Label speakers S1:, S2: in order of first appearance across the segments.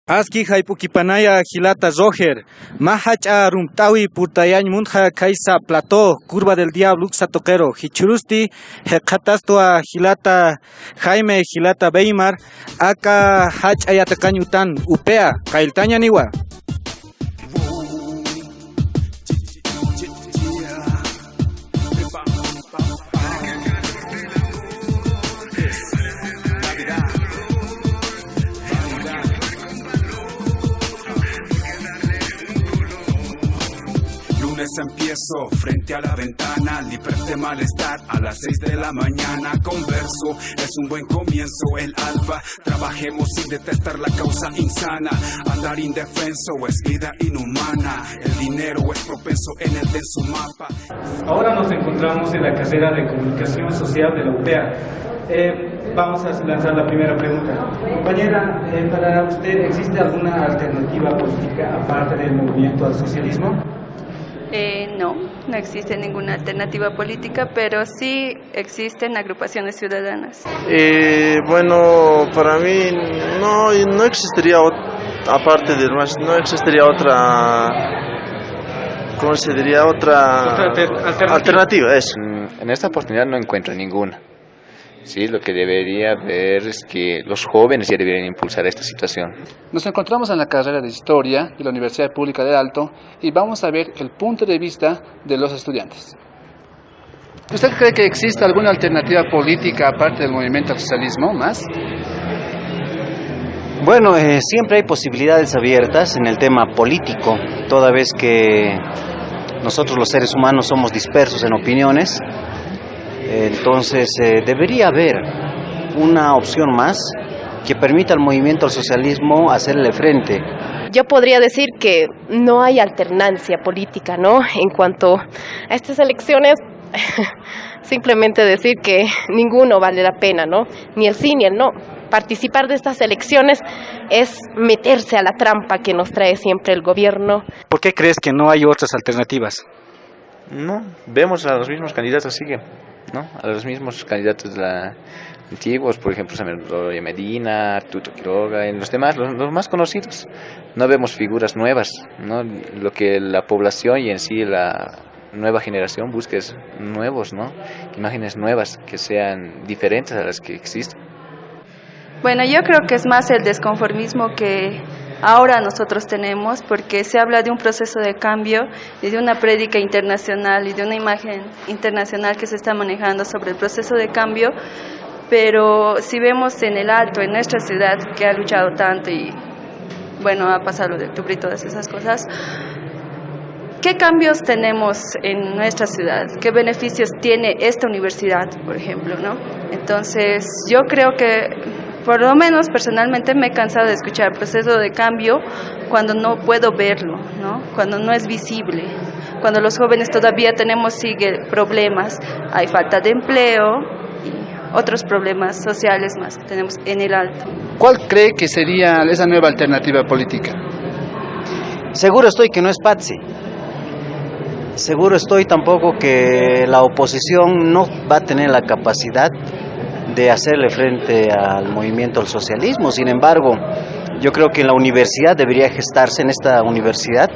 S1: Aski Haipukipanaya Gilata Roger, Mahacha Rumtawi Purtayan Munja Kaisa Plato, Curva del Diablo Toquero, Hichurusti, Hekatastua Gilata Jaime Gilata Beimar, Aka Hach Ayatacanyutan, Upea, Kailtaña Niwa.
S2: Empiezo frente a la ventana, libre de malestar, a las 6 de la mañana converso, es un buen comienzo el alba, trabajemos sin detestar la causa insana, andar indefenso es vida inhumana, el dinero es propenso en el denso mapa.
S3: Ahora nos encontramos en la carrera de comunicación social de la UPEA. Vamos a lanzar la primera pregunta. Compañera, para usted, ¿existe alguna alternativa política aparte del movimiento al socialismo?
S4: No existe ninguna alternativa política, pero sí existen agrupaciones ciudadanas.
S5: Bueno, para mí no existiría, aparte del MAS, no existiría otra, ¿cómo se diría? Otra alternativa. Eso.
S6: En esta oportunidad no encuentro ninguna. Sí, lo que debería ver es que los jóvenes ya deberían impulsar esta situación.
S7: Nos encontramos en la carrera de Historia de la Universidad Pública del Alto y vamos a ver el punto de vista de los estudiantes. ¿Usted cree que existe alguna alternativa política aparte del movimiento al socialismo más?
S8: Bueno, siempre hay posibilidades abiertas en el tema político, toda vez que nosotros los seres humanos somos dispersos en opiniones. Entonces debería haber una opción más que permita al movimiento al socialismo hacerle frente.
S9: Yo podría decir que no hay alternancia política, ¿no? En cuanto a estas elecciones, simplemente decir que ninguno vale la pena, ¿no? Ni el sí ni el no. Participar de estas elecciones es meterse a la trampa que nos trae siempre el gobierno.
S1: ¿Por qué crees que no hay otras alternativas?
S6: No, vemos a los mismos candidatos, siguen, ¿no? A los mismos candidatos antiguos, por ejemplo, Samuel Medina, Arturo Quiroga, y los demás, los más conocidos. No vemos figuras nuevas, ¿no? Lo que la población y en sí la nueva generación busca es nuevos, ¿no? Imágenes nuevas que sean diferentes a las que existen.
S4: Bueno, yo creo que es más el desconformismo que ahora nosotros tenemos, porque se habla de un proceso de cambio y de una prédica internacional y de una imagen internacional que se está manejando sobre el proceso de cambio, pero si vemos en el Alto, en nuestra ciudad, que ha luchado tanto y bueno, ha pasado lo de octubre y todas esas cosas, ¿qué cambios tenemos en nuestra ciudad? ¿Qué beneficios tiene esta universidad, por ejemplo, ¿no? Entonces, yo creo que por lo menos personalmente me he cansado de escuchar el proceso de cambio cuando no puedo verlo, ¿no? Cuando no es visible, cuando los jóvenes todavía sigue problemas, hay falta de empleo y otros problemas sociales más que tenemos en el Alto.
S7: ¿Cuál cree que sería esa nueva alternativa política?
S8: Seguro estoy que no es Patsi. Seguro estoy tampoco que la oposición no va a tener la capacidad de hacerle frente al movimiento al socialismo. Sin embargo, yo creo que en la universidad debería gestarse, en esta universidad,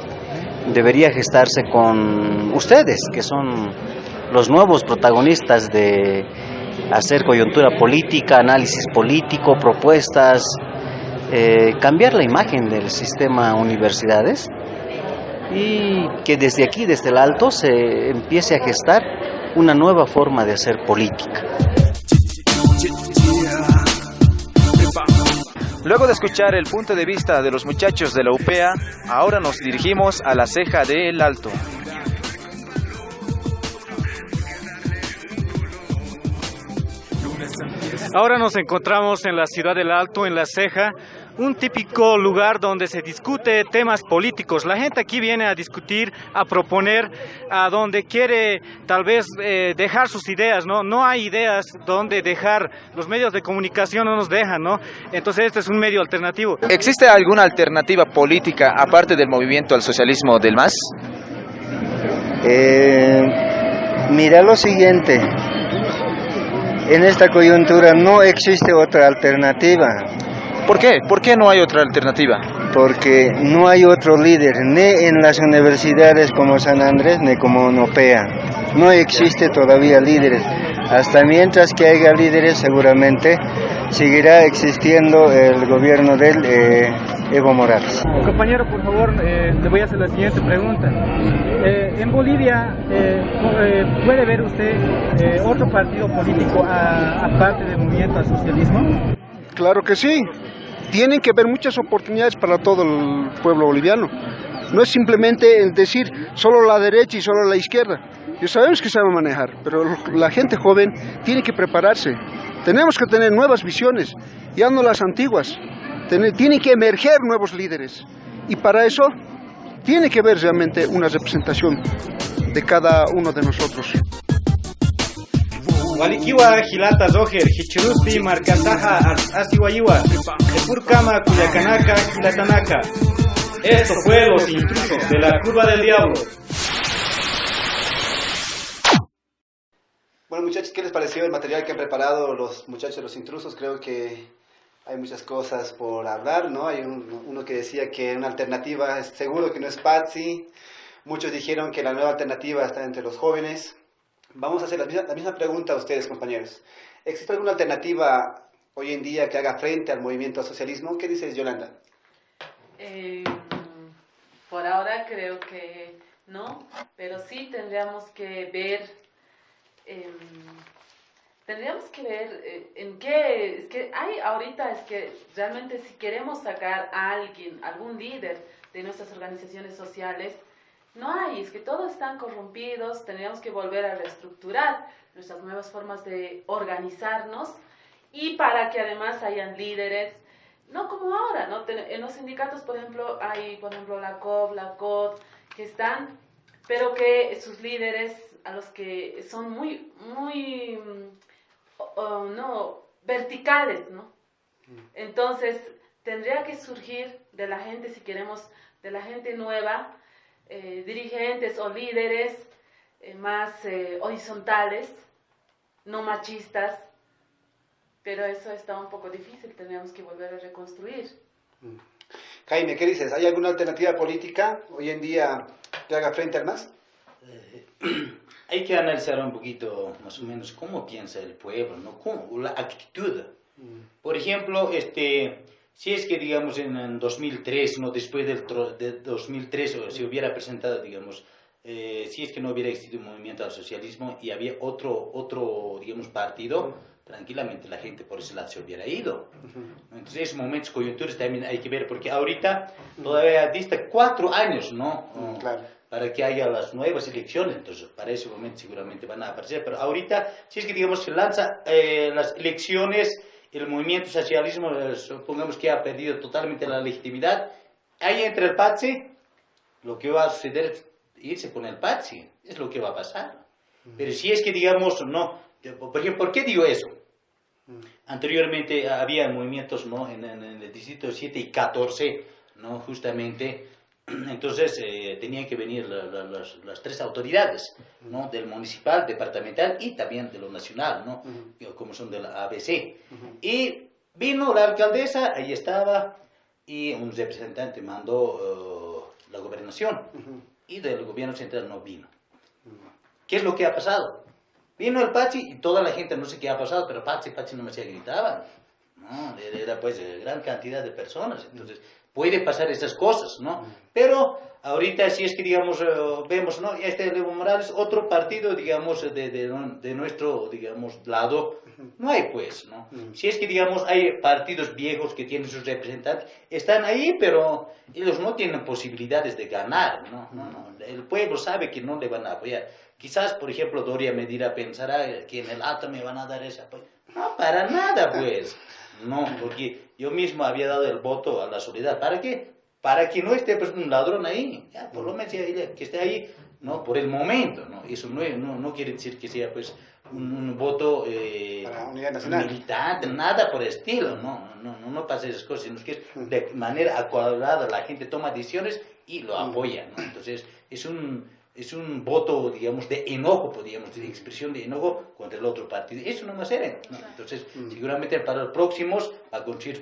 S8: debería gestarse con ustedes, que son los nuevos protagonistas de hacer coyuntura política, análisis político, propuestas, cambiar la imagen del sistema universidades y que desde aquí, desde el Alto, se empiece a gestar una nueva forma de hacer política.
S10: Luego de escuchar el punto de vista de los muchachos de la UPEA, ahora nos dirigimos a la Ceja de El Alto.
S1: Ahora nos encontramos en la ciudad del Alto, en La Ceja, un típico lugar donde se discute temas políticos. La gente aquí viene a discutir, a proponer, a donde quiere tal vez dejar sus ideas, ¿no? No hay ideas donde dejar, los medios de comunicación no nos dejan, ¿no? Entonces este es un medio alternativo.
S10: ¿Existe alguna alternativa política aparte del movimiento al socialismo del MAS?
S11: Mira lo siguiente, en esta coyuntura no existe otra alternativa.
S10: ¿Por qué? ¿Por qué no hay otra alternativa?
S11: porque no hay otro líder, ni en las universidades como San Andrés, ni como en OPEA. No existe todavía líderes. Hasta mientras que haya líderes, seguramente seguirá existiendo el gobierno del Evo Morales.
S3: Compañero, por favor, le voy a hacer la siguiente pregunta. En Bolivia, ¿puede ver usted otro partido político aparte del movimiento al socialismo?
S12: Claro que sí. Tienen que haber muchas oportunidades para todo el pueblo boliviano. No es simplemente el decir solo la derecha y solo la izquierda. Ya sabemos que sabe manejar, pero la gente joven tiene que prepararse. Tenemos que tener nuevas visiones, ya no las antiguas. Tienen que emerger nuevos líderes. Y para eso tiene que haber realmente una representación de cada uno de nosotros.
S1: Walikiwa, Gilata, Roger, Hichirusti, Marcasaja, Asiwaiwa, Epurkama, Cuyacanaka, Gilatanaka. Esto fue Los Intrusos de la Curva del Diablo.
S13: Bueno, muchachos, ¿qué les pareció el material que han preparado los muchachos de Los Intrusos? Creo que hay muchas cosas por hablar, ¿no? Hay uno que decía que una alternativa es seguro que no es Patsi. Muchos dijeron que la nueva alternativa está entre los jóvenes. Vamos a hacer la misma pregunta a ustedes, compañeros. ¿Existe alguna alternativa hoy en día que haga frente al movimiento al socialismo? ¿Qué dices, Yolanda?
S14: Por ahora creo que no, pero sí tendríamos que ver en qué, es que hay ahorita, es que realmente si queremos sacar a alguien, algún líder de nuestras organizaciones sociales, no hay, es que todos están corrompidos, tendríamos que volver a reestructurar nuestras nuevas formas de organizarnos y para que además hayan líderes, no como ahora, ¿no? En los sindicatos, por ejemplo, hay, por ejemplo, la COP, la COD, que están, pero que sus líderes, a los que son muy verticales, ¿no? Entonces, tendría que surgir de la gente, si queremos, de la gente nueva, dirigentes o líderes más horizontales, no machistas, pero eso está un poco difícil, tenemos que volver a reconstruir.
S13: Jaime, ¿qué dices? ¿Hay alguna alternativa política hoy en día que haga frente al MAS?
S15: Hay que analizar un poquito más o menos cómo piensa el pueblo, ¿no? La actitud. Por ejemplo, si es que, digamos, en 2003, ¿no? Después de 2003, se hubiera presentado, digamos, si es que no hubiera existido un movimiento al socialismo y había otro digamos, partido, tranquilamente la gente por ese lado se hubiera ido. Entonces, esos momentos coyunturas también hay que ver, porque ahorita todavía dista 4 años, ¿no?
S13: Claro.
S15: Para que haya las nuevas elecciones, entonces para ese momento seguramente van a aparecer, pero ahorita, si es que, digamos, se lanza las elecciones, el movimiento socialismo, supongamos que ha perdido totalmente la legitimidad, ahí entre el PATSI, lo que va a suceder es irse con el PATSI, es lo que va a pasar. Pero si es que, digamos, no, por ejemplo, ¿por qué digo eso? Anteriormente había movimientos, ¿no? en el distrito 7 y 14, ¿no? Justamente, entonces tenían que venir las 3 autoridades, ¿no? Del municipal, departamental y también de lo nacional, ¿no? Como son de la ABC. Y vino la alcaldesa, ahí estaba, y un representante mandó la gobernación, y del gobierno central no vino. ¿Qué es lo que ha pasado? Vino el Pachi y toda la gente, no sé qué ha pasado, pero Pachi no me se gritaban, ¿no? Era pues gran cantidad de personas, entonces puede pasar esas cosas, ¿no? Pero ahorita si es que, digamos, vemos, ¿no? Evo Morales, otro partido, digamos, de nuestro, digamos, lado, no hay pues, ¿no? Si es que, digamos, hay partidos viejos que tienen sus representantes, están ahí, pero ellos no tienen posibilidades de ganar, ¿no? El pueblo sabe que no le van a apoyar. Quizás, por ejemplo, Doria Medina pensará que en el alto me van a dar ese apoyo. No, para nada, pues. No, porque yo mismo había dado el voto a la Soledad. ¿Para qué? Para que no esté pues, un ladrón ahí. Ya, por lo menos que esté ahí, ¿no? Por el momento, ¿no? Eso no quiere decir que sea pues un voto militante, nada por el estilo. No pasa esas cosas, sino que de manera acordada la gente toma decisiones y lo apoya, ¿no? Entonces, es un es un voto, digamos, de enojo, podríamos decir, expresión de enojo contra el otro partido. Eso no nos era, ¿no? Entonces, seguramente para los próximos,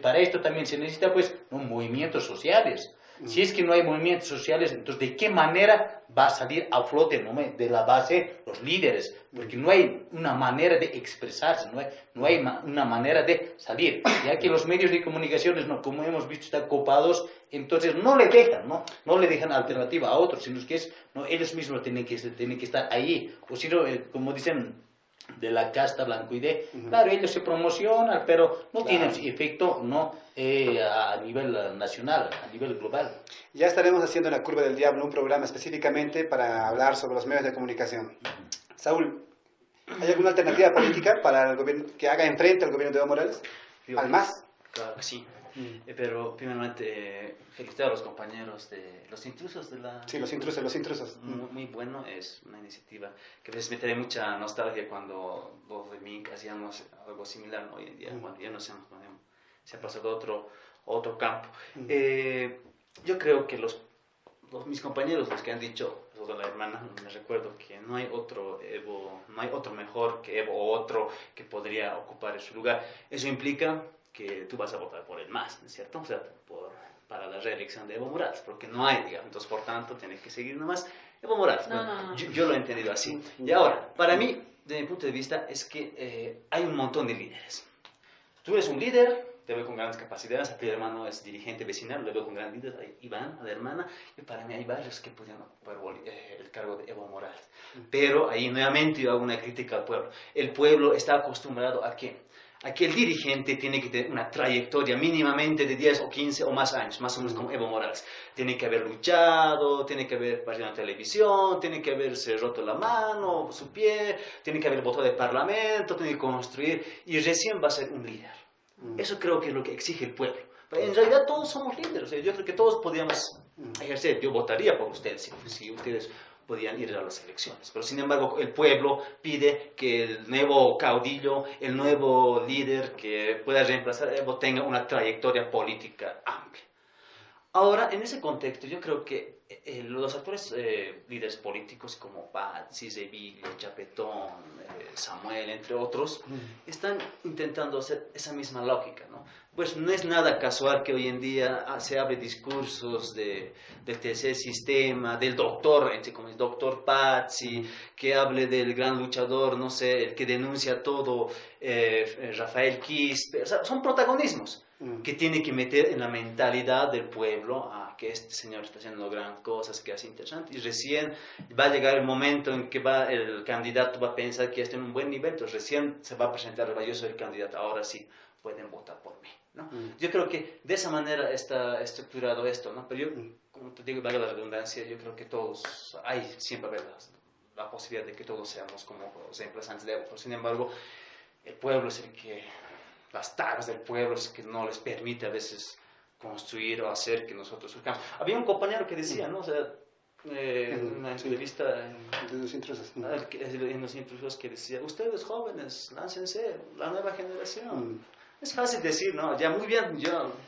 S15: para esto también se necesita, pues, ¿no? movimientos sociales. Si es que no hay movimientos sociales, entonces, ¿de qué manera va a salir a flote, ¿no? de la base los líderes? Porque no hay una manera de expresarse, no hay una manera de salir. Ya que los medios de comunicación, ¿no? como hemos visto, están copados, entonces no le dejan alternativa a otros, sino que ¿no? ellos mismos tienen que estar ahí. O si no, como dicen, de la casta blanco y claro, ellos se promocionan, pero no tienen efecto ¿no? A nivel nacional, a nivel global.
S13: Ya estaremos haciendo en la Curva del Diablo un programa específicamente para hablar sobre los medios de comunicación. Saúl, ¿hay alguna alternativa política para el gobierno que haga enfrente al gobierno de Evo Morales? ¿Al MAS?
S16: Claro que sí. Pero primeramente felicitar a los compañeros de los intrusos de la...
S13: Sí, los intrusos.
S16: Muy bueno, es una iniciativa que a veces me trae mucha nostalgia cuando los de MINC hacíamos algo similar, ¿no? Hoy en día, bueno, ya no sé, se ha pasado a otro campo. Yo creo que mis compañeros, los que han dicho, los de la hermana, me recuerdo que no hay otro Evo, no hay otro mejor que Evo o otro que podría ocupar su lugar. Eso implica que tú vas a votar por el MAS, ¿no es cierto? O sea, para la reelección de Evo Morales, porque no hay, digamos, entonces por tanto tienes que seguir nomás Evo Morales.
S14: No.
S16: Yo lo he entendido así. Y ahora, para mí, desde mi punto de vista, es que hay un montón de líderes. Tú eres un líder, te veo con grandes capacidades, aquí el hermano es dirigente vecinal, lo veo con gran líder, ahí Iván, a la hermana, y para mí hay varios que podrían ocupar el cargo de Evo Morales. Pero ahí nuevamente yo hago una crítica al pueblo. El pueblo está acostumbrado a que el dirigente tiene que tener una trayectoria mínimamente de 10 o 15 o más años, más o menos como Evo Morales. Tiene que haber luchado, tiene que haber aparecido en la televisión, tiene que haberse roto la mano, su pie, tiene que haber votado de parlamento, tiene que construir, y recién va a ser un líder. Eso creo que es lo que exige el pueblo. Pero en realidad todos somos líderes, o sea, yo creo que todos podríamos ejercer. Yo votaría por ustedes, si ustedes podían ir a las elecciones. Pero sin embargo, el pueblo pide que el nuevo caudillo, el nuevo líder que pueda reemplazar a Evo tenga una trayectoria política amplia. Ahora, en ese contexto, yo creo que los actuales líderes políticos como Pazzi, Zebillo, Chapetón, Samuel, entre otros, están intentando hacer esa misma lógica, ¿no? Pues no es nada casual que hoy en día se hable discursos del tercer sistema, del doctor, como el doctor Pazzi, que hable del gran luchador, no sé, el que denuncia todo, Rafael Quispe. O sea, son protagonismos que tiene que meter en la mentalidad del pueblo que este señor está haciendo gran cosas, que hace interesante, y recién va a llegar el momento en que el candidato va a pensar que está en un buen nivel, entonces recién se va a presentar, yo soy el candidato, ahora sí pueden votar por mí, ¿no? Yo creo que de esa manera está estructurado esto, ¿no? Pero yo, como te digo, valga la redundancia, yo creo que todos, siempre haber la posibilidad de que todos seamos como reemplazantes de Evo, pero sin embargo, el pueblo es el que, las taras del pueblo es que no les permite a veces construir o hacer que nosotros surcamos. Había un compañero que decía, ¿no? O sea, en una entrevista en los intrusos que decía, ustedes jóvenes, láncense, la nueva generación. Es fácil decir, ¿no? Ya muy bien,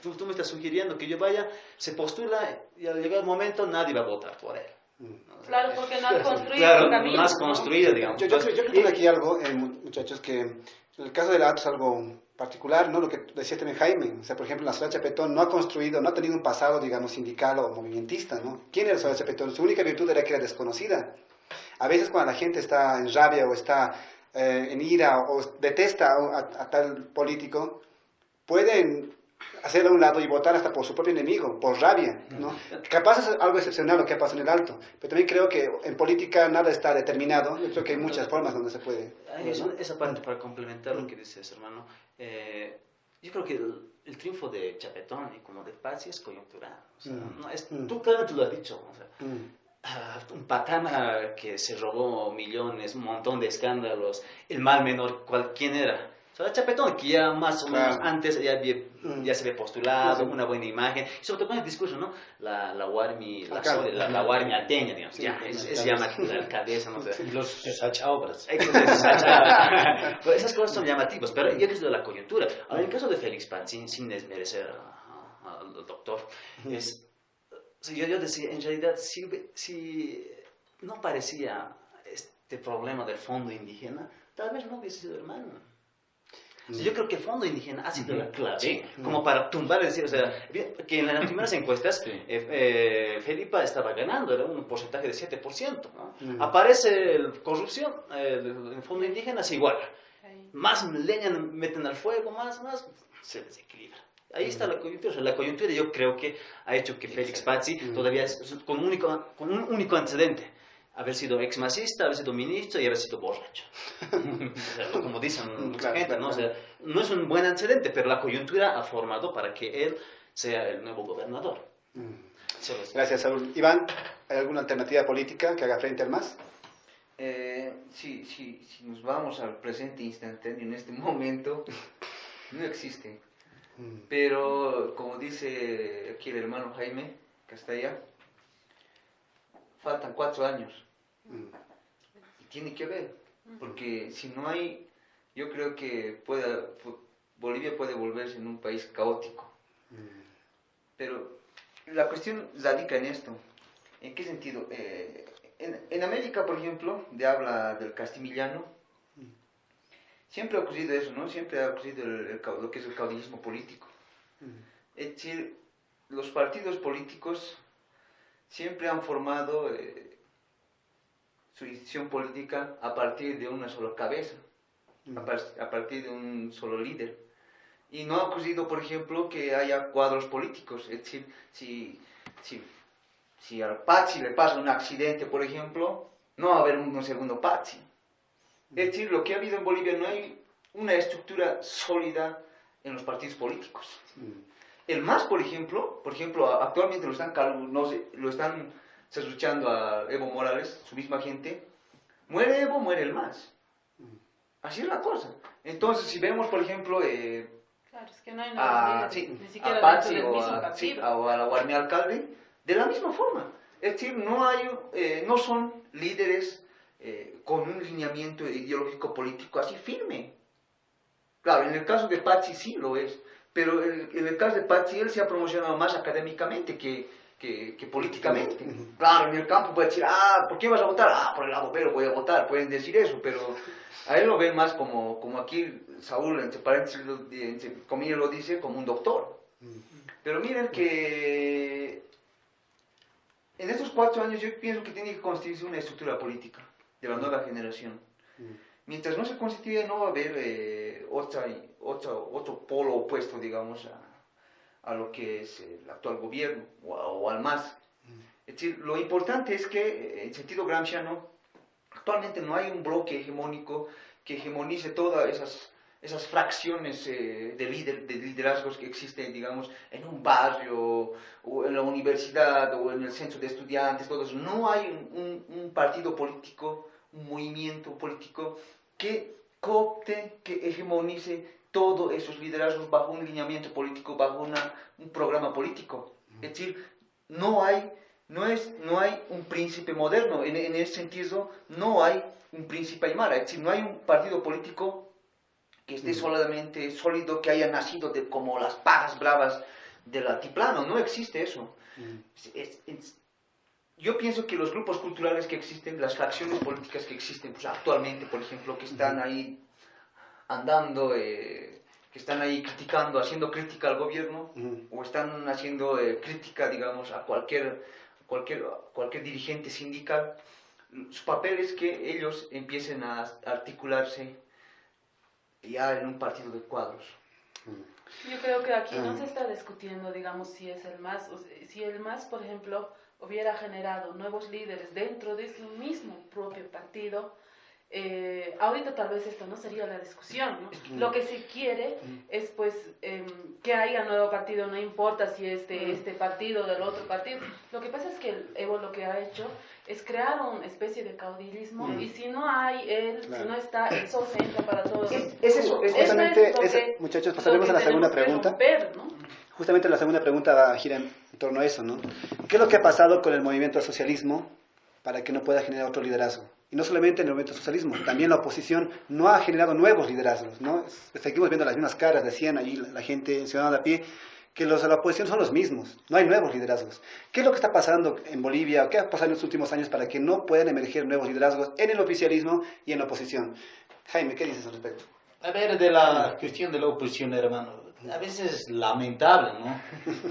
S16: tú me estás sugiriendo que yo vaya, se postula y al llegar el momento nadie va a votar por él.
S14: Claro, porque no has construido un camino.
S16: Más construido, digamos.
S13: Yo creo que aquí algo, muchachos, que en el caso del Alto es algo particular, ¿no? Lo que decía también Jaime, o sea, por ejemplo, la Soledad Chapetón no ha tenido un pasado, digamos, sindical o movimentista, ¿no? ¿Quién era Soledad Chapetón? Su única virtud era que era desconocida. A veces cuando la gente está en rabia o está en ira o detesta a tal político, pueden hacerlo a un lado y votar hasta por su propio enemigo, por rabia, ¿no? Capaz es algo excepcional lo que pasa en el Alto, pero también creo que en política nada está determinado. Yo creo que hay muchas formas donde se puede, ¿no?
S16: Esa parte, para complementar lo que dices, hermano, yo creo que el triunfo de Chapetón y como de Pazzi es coyuntural, o sea, tú claramente lo has dicho, o sea, un patana que se robó millones, un montón de escándalos, el mal menor, ¿quién era? O sea, Chapetón, que ya más o menos antes ya se había postulado, una buena imagen, y sobre todo con el discurso, ¿no? La Guarmi alteña, digamos, es llamativa, la alcaldesa, no sé.
S15: Los sachobras.
S16: Esas cosas son llamativas, pero yo creo que es de la coyuntura. Ahora, en el caso de Félix Pazzi, sin desmerecer al doctor, yo decía, en realidad, si no parecía este problema del fondo indígena, tal vez no hubiese sido hermano. O sea, yo creo que el fondo indígena ha sido la clave, como para tumbar, decir, o sea, que en las primeras encuestas Felipa estaba ganando, era un porcentaje de 7%, ¿no? Aparece corrupción, el fondo indígena es igual, más leña meten al fuego, más se desequilibra. Ahí está la coyuntura. O sea, la coyuntura yo creo que ha hecho que Félix Pazzi todavía con un único antecedente: haber sido ex-masista, haber sido ministro y haber sido borracho. O sea, como dicen mucha gente, ¿no? O sea, no es un buen antecedente, pero la coyuntura ha formado para que él sea el nuevo gobernador.
S13: Gracias, Saúl. Iván, ¿hay alguna alternativa política que haga frente al MAS?
S17: Si nos vamos al presente instantáneo, en este momento, no existe. Pero, como dice aquí el hermano Jaime Castella, faltan 4 años. Y tiene que ver, porque si no hay, yo creo que Bolivia puede volverse en un país caótico. Pero la cuestión radica en esto. ¿En qué sentido? En América, por ejemplo, de habla del castimillano, siempre ha ocurrido eso, ¿no? Siempre ha ocurrido lo que es el caudillismo político. Es decir, los partidos políticos siempre han formado su decisión política a partir de una sola cabeza, a partir de un solo líder. Y no ha ocurrido, por ejemplo, que haya cuadros políticos. Es decir, si al Pazzi le pasa un accidente, por ejemplo, no va a haber un segundo Pazzi. Es decir, lo que ha habido en Bolivia, no hay una estructura sólida en los partidos políticos. El MAS, por ejemplo, actualmente lo están serruchando a Evo Morales, su misma gente. Muere Evo, muere el MAS. Así es la cosa. Entonces, si vemos, por ejemplo,
S14: claro, es que no hay ni siquiera
S17: a Pazzi
S14: dentro del mismo partido.
S17: o a la Guardia Alcalde, de la misma forma. Es decir, no son líderes con un lineamiento ideológico político así firme. Claro, en el caso de Pazzi sí lo es, pero en el caso de Pazzi él se ha promocionado más académicamente que políticamente. Claro, en el campo puede decir, ¿por qué vas a votar? Por el lado pero voy a votar, pueden decir eso, pero a él lo ven más como aquí Saúl, entre paréntesis, entre comillas lo dice, como un doctor. Pero miren que en estos 4 años yo pienso que tiene que constituirse una estructura política de la nueva generación. Mientras no se constituya, no va a haber otro polo opuesto, digamos, a lo que es el actual gobierno o al MAS. Es decir, lo importante es que, en sentido gramsciano, actualmente no hay un bloque hegemónico que hegemonice todas esas fracciones de liderazgos que existen, digamos, en un barrio, o en la universidad, o en el centro de estudiantes, todo eso. No hay un partido político, un movimiento político que coopte, que hegemonice todos esos liderazgos bajo un lineamiento político, bajo un programa político. Es decir, no hay un príncipe moderno. En ese sentido, no hay un príncipe aymara. Es decir, no hay un partido político que esté solamente sólido, que haya nacido como las pajas bravas del altiplano. No existe eso. Yo pienso que los grupos culturales que existen, las fracciones políticas que existen pues, actualmente, por ejemplo, que están ahí andando, que están ahí criticando, haciendo crítica al gobierno, o están haciendo crítica, digamos, a cualquier dirigente sindical, su papel es que ellos empiecen a articularse ya en un partido de cuadros.
S14: Yo creo que aquí no se está discutiendo, digamos, si es el MAS, si el MAS, por ejemplo, hubiera generado nuevos líderes dentro de su mismo propio partido, ahorita tal vez esto no sería la discusión, ¿no? Lo que se quiere es pues que haya nuevo partido, no importa si es de este partido o del otro partido. Lo que pasa es que el Evo lo que ha hecho es crear una especie de caudillismo y si no hay él, si no está, el sol se entra para todos.
S13: Es eso, es justamente, muchachos, pasaremos a la segunda pregunta.
S14: Romper, ¿no?
S13: Justamente la segunda pregunta gira en torno a eso, ¿no? ¿Qué es lo que ha pasado con el movimiento al socialismo para que no pueda generar otro liderazgo? Y no solamente en el movimiento al socialismo, también la oposición no ha generado nuevos liderazgos, ¿no? Seguimos viendo las mismas caras, decían allí la gente ciudadana de a pie, que los de la oposición son los mismos, no hay nuevos liderazgos. ¿Qué es lo que está pasando en Bolivia? ¿Qué ha pasado en los últimos años para que no puedan emerger nuevos liderazgos en el oficialismo y en la oposición? Jaime, ¿qué dices al respecto?
S15: A ver, de la cuestión de la oposición, hermano, a veces es lamentable, ¿no?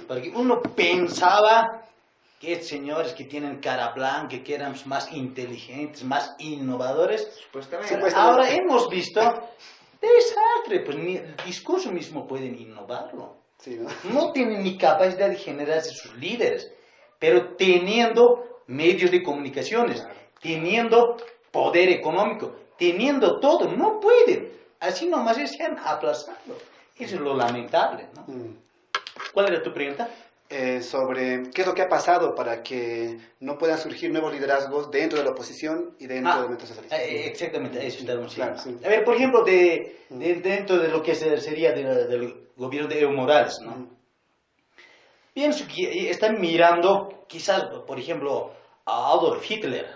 S15: Porque uno pensaba que señores que tienen cara blanca, que eran más inteligentes, más innovadores, ahora hemos visto desastre, pues ni el discurso mismo pueden innovarlo.
S13: Sí, ¿no?
S15: No tienen ni capacidad de generarse sus líderes, pero teniendo medios de comunicaciones, teniendo poder económico, teniendo todo, no pueden. Así nomás se han aplazado. Eso es lo lamentable, ¿no? ¿Cuál era tu pregunta?
S13: Sobre qué es lo que ha pasado para que no puedan surgir nuevos liderazgos dentro de la oposición y dentro del movimiento socialista.
S15: Exactamente, eso estamos
S13: claro,
S15: diciendo.
S13: sí.
S15: A ver, por ejemplo, dentro de lo que sería del gobierno de Evo Morales, ¿no? Pienso que están mirando, quizás, por ejemplo, a Adolf Hitler.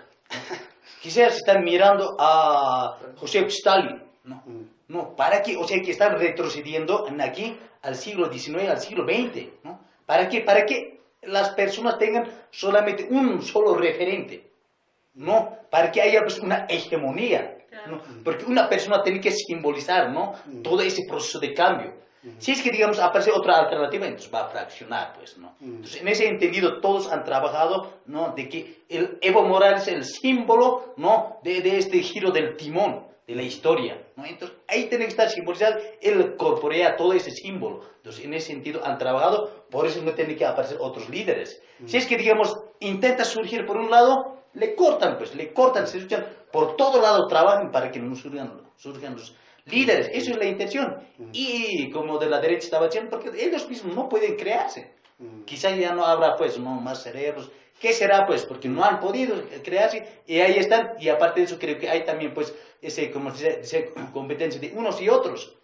S15: Quizás están mirando a Joseph Stalin, ¿no? No, ¿para qué? O sea, que están retrocediendo aquí al siglo XIX, al siglo XX, ¿no? ¿Para qué? Para que las personas tengan solamente un solo referente, ¿no? Para que haya pues, una hegemonía, ¿no? Porque una persona tiene que simbolizar, ¿no? Todo ese proceso de cambio. Si es que, digamos, aparece otra alternativa, entonces va a fraccionar, pues, ¿no? Entonces, en ese entendido, todos han trabajado, ¿no? De que el Evo Morales es el símbolo, ¿no? De este giro del timón de la historia, ¿no? Entonces, ahí tiene que estar simbolizado, él corporea todo ese símbolo. Entonces, en ese sentido han trabajado, por eso no tienen que aparecer otros líderes. Si es que, digamos, intenta surgir por un lado, le cortan, se luchan, por todo lado trabajan para que no surjan los líderes. Eso es la intención. Y como de la derecha estaba diciendo, porque ellos mismos no pueden crearse. Quizá ya no habrá, pues, no más cerebros. ¿Qué será, pues? Porque no han podido crearse y ahí están. Y aparte de eso, creo que hay también, pues, como se dice, competencia de unos y otros.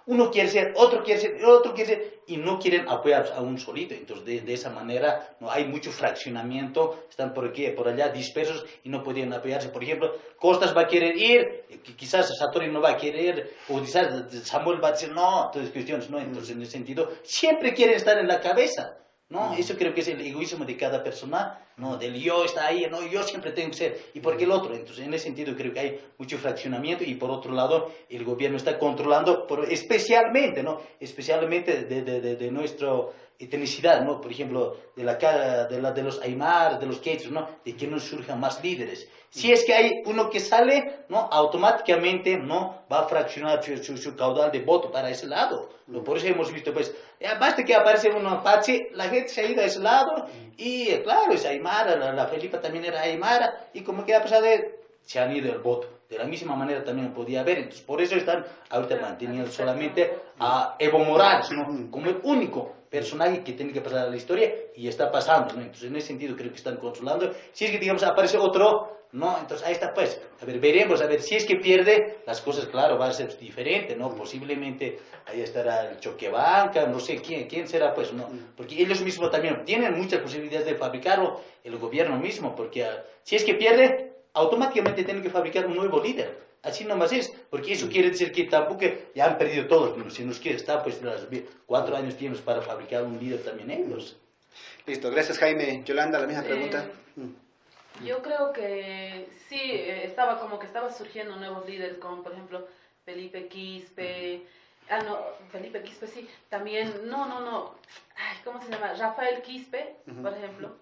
S15: Uno quiere ser, otro quiere ser, otro quiere ser, y no quieren apoyar a un solito. Entonces, de esa manera, no hay mucho fraccionamiento, están por aquí, por allá, dispersos, y no pueden apoyarse. Por ejemplo, Costas va a querer ir, quizás Satori no va a querer, o quizás Samuel va a decir, no, todas cuestiones, ¿no? Entonces, en ese sentido, siempre quieren estar en la cabeza. ¿No? Eso creo que es el egoísmo de cada persona, ¿no? Del yo está ahí, no, yo siempre tengo que ser, y por qué el otro. Entonces, en ese sentido creo que hay mucho fraccionamiento y por otro lado, el gobierno está controlando, especialmente, ¿no? Especialmente de nuestra etnicidad, ¿no? Por ejemplo, de los Aymar, de los Quechos, ¿no? De que no surjan más líderes. Si es que hay uno que sale, ¿no? Automáticamente, ¿no? Va a fraccionar su caudal de voto para ese lado, ¿no? Por eso hemos visto, pues, basta que aparece un apache, la gente se ha ido a ese lado, y claro, es Aymara, la Felipa también era Aymara, y como que ha pasado, se han ido el voto. De la misma manera también podía haber, entonces por eso están ahorita manteniendo solamente a Evo Morales, ¿no? Como el único personaje que tiene que pasar a la historia, y está pasando, ¿no? Entonces en ese sentido creo que están controlando. Si es que, digamos, aparece otro, ¿no? Entonces ahí está, pues, a ver, veremos, a ver, si es que pierde, las cosas, claro, van a ser diferentes, ¿no? Posiblemente ahí estará el Choquebanca, no sé quién será, pues, ¿no? Porque ellos mismos también tienen muchas posibilidades de fabricarlo, el gobierno mismo, porque si es que pierde, automáticamente tienen que fabricar un nuevo líder. Así nomás es, porque eso quiere decir que tampoco ya han perdido todos, pero si nos quiere estar, pues, 4 años tenemos para fabricar un líder también ellos.
S13: Listo, gracias Jaime. Yolanda, la misma pregunta.
S14: Yo creo que sí, estaba surgiendo nuevos líderes, como por ejemplo Felipe Quispe, Felipe Quispe sí, también, ay, ¿cómo se llama? Rafael Quispe, por ejemplo,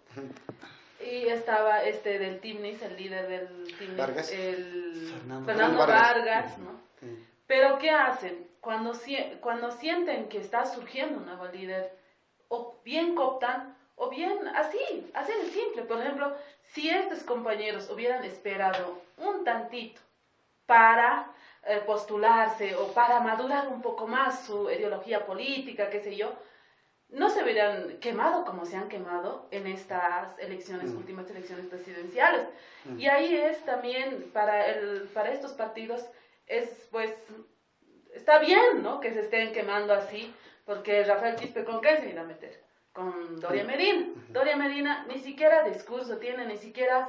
S14: y estaba del Timnis, el líder del Timnis,
S13: Vargas.
S14: Fernando Vargas, ¿no? Pero ¿qué hacen? Cuando sienten que está surgiendo un nuevo líder, o bien cooptan, o bien así, hacen el simple. Por ejemplo, si estos compañeros hubieran esperado un tantito para postularse o para madurar un poco más su ideología política, qué sé yo, no se hubieran quemado como se han quemado en estas elecciones, últimas elecciones presidenciales. Y ahí es también, para estos partidos, pues, está bien, ¿no?, que se estén quemando así, porque Rafael Quispe, ¿con qué se irá a meter? Con Doria Medina. Doria Medina ni siquiera discurso tiene, ni siquiera,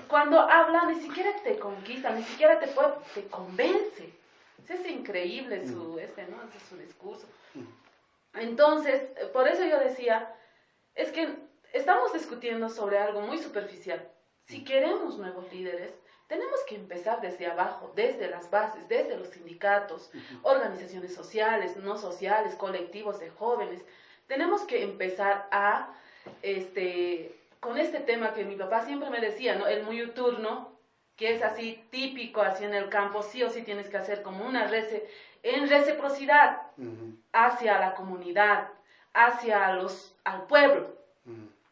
S14: cuando habla, ni siquiera te conquista, ni siquiera te convence. Es increíble su discurso. Entonces, por eso yo decía, es que estamos discutiendo sobre algo muy superficial. Si queremos nuevos líderes, tenemos que empezar desde abajo, desde las bases, desde los sindicatos, organizaciones sociales, no sociales, colectivos de jóvenes. Tenemos que empezar a, con este tema que mi papá siempre me decía, ¿no? El muyuturno, que es así típico, así en el campo, sí o sí tienes que hacer como una en reciprocidad hacia la comunidad, hacia al pueblo,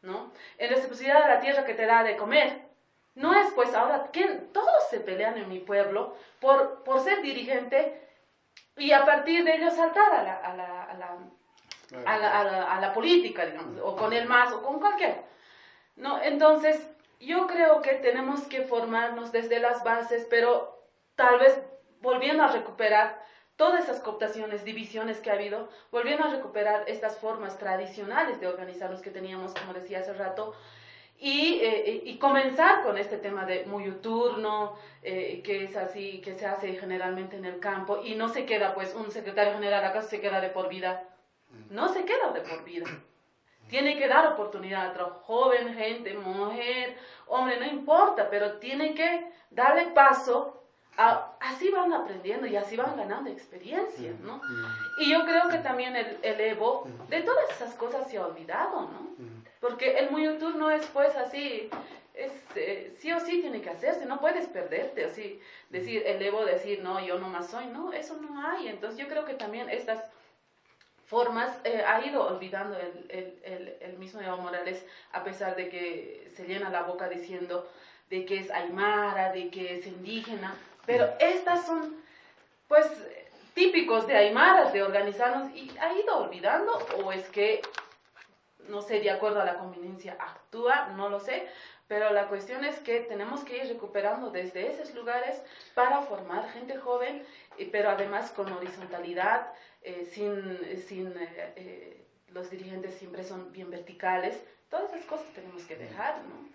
S14: ¿no? En reciprocidad a la tierra que te da de comer. No es pues ahora que todos se pelean en mi pueblo por ser dirigente y a partir de ello saltar a la política, digamos, o con el MAS o con cualquiera, ¿no? Entonces, yo creo que tenemos que formarnos desde las bases, pero tal vez volviendo a recuperar todas esas cooptaciones, divisiones que ha habido, volviendo a recuperar estas formas tradicionales de organizarnos que teníamos, como decía hace rato, y comenzar con este tema de muyuturno, que es así, que se hace generalmente en el campo, y no se queda, pues, un secretario general acaso se queda de por vida. No se queda de por vida. Tiene que dar oportunidad a otro joven, gente, mujer, hombre, no importa, pero tiene que darle paso. Así van aprendiendo y así van ganando experiencia, ¿no? Y yo creo que también el Evo, de todas esas cosas se ha olvidado, ¿no? Porque el muyuturno es pues así, sí o sí tiene que hacerse, no puedes perderte, así, decir, el Evo decir, no, yo nomás soy, no, eso no hay. Entonces yo creo que también estas formas ha ido olvidando el mismo Evo Morales, a pesar de que se llena la boca diciendo de que es aymara, de que es indígena, pero estas son pues típicos de aymaras, de organizarnos, y ha ido olvidando, o es que, no sé, de acuerdo a la conveniencia actúa, no lo sé, pero la cuestión es que tenemos que ir recuperando desde esos lugares para formar gente joven, pero además con horizontalidad, los dirigentes siempre son bien verticales. Todas esas cosas tenemos que dejar, ¿no?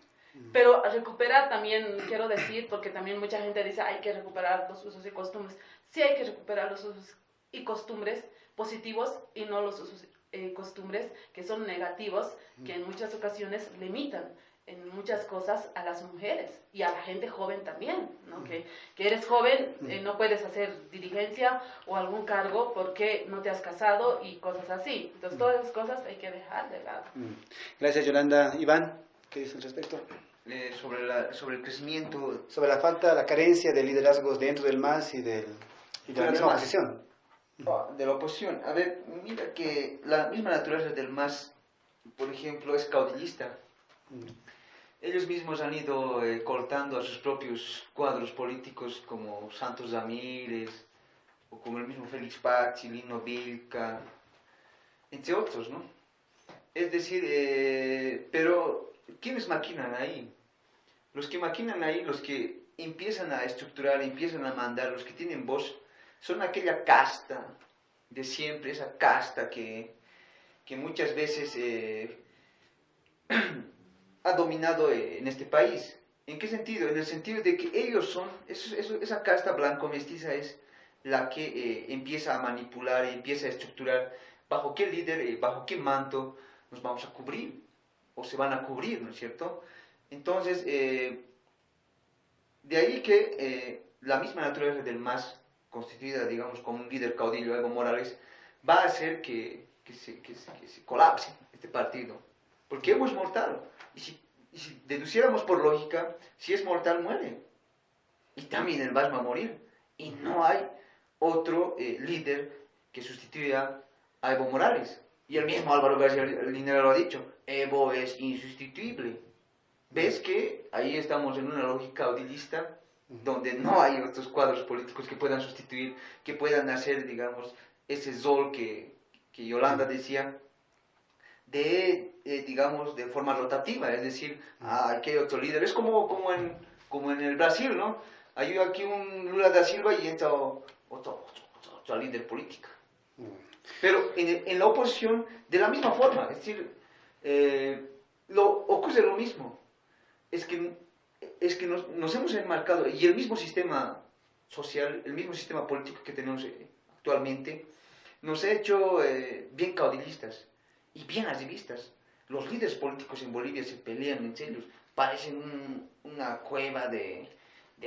S14: Pero recuperar también, quiero decir, porque también mucha gente dice hay que recuperar los usos y costumbres. Sí hay que recuperar los usos y costumbres positivos y no los usos y costumbres que son negativos, que en muchas ocasiones limitan en muchas cosas a las mujeres y a la gente joven también, ¿no? Que eres joven, no puedes hacer dirigencia o algún cargo porque no te has casado y cosas así. Entonces todas esas cosas hay que dejar de lado.
S13: Gracias, Yolanda. Iván, ¿qué dice al respecto?
S17: Sobre el crecimiento,
S13: sobre la falta, la carencia de liderazgos dentro del MAS y de la misma oposición.
S17: De la oposición. A ver, mira que la misma naturaleza del MAS, por ejemplo, es caudillista. Ellos mismos han ido cortando a sus propios cuadros políticos como Santos Ramírez, o como el mismo Félix Pazzi, Lino Vilca, entre otros, ¿no? Es decir, pero ¿quiénes maquinan ahí? Los que maquinan ahí, los que empiezan a estructurar, empiezan a mandar, los que tienen voz, son aquella casta de siempre, esa casta que muchas veces ha dominado en este país. ¿En qué sentido? En el sentido de que ellos son, esa casta blanco-mestiza es la que empieza a manipular, empieza a estructurar bajo qué líder, bajo qué manto nos vamos a cubrir, o se van a cubrir, ¿no es cierto? Entonces, de ahí que la misma naturaleza del MAS, constituida, digamos, como un líder caudillo, Evo Morales, va a hacer que se colapse este partido. Porque Evo es mortal. Y si deduciéramos por lógica, si es mortal, muere. Y también el MAS va a morir. Y no hay otro líder que sustituya a Evo Morales. Y el mismo Álvaro García Linera lo ha dicho, Evo es insustituible. ¿Ves que ahí estamos en una lógica caudillista donde no hay otros cuadros políticos que puedan sustituir, que puedan hacer, digamos, ese rol que Yolanda decía, digamos, de forma rotativa, es decir, aquí hay otro líder, es como en el Brasil, ¿no? Hay aquí un Lula da Silva y entra otro líder político. Pero en la oposición, de la misma forma, es decir, ocurre lo mismo, es que nos hemos enmarcado, y el mismo sistema social, el mismo sistema político que tenemos actualmente, nos ha hecho bien caudillistas y bien arribistas. Los líderes políticos en Bolivia se pelean entre ellos, parecen una cueva de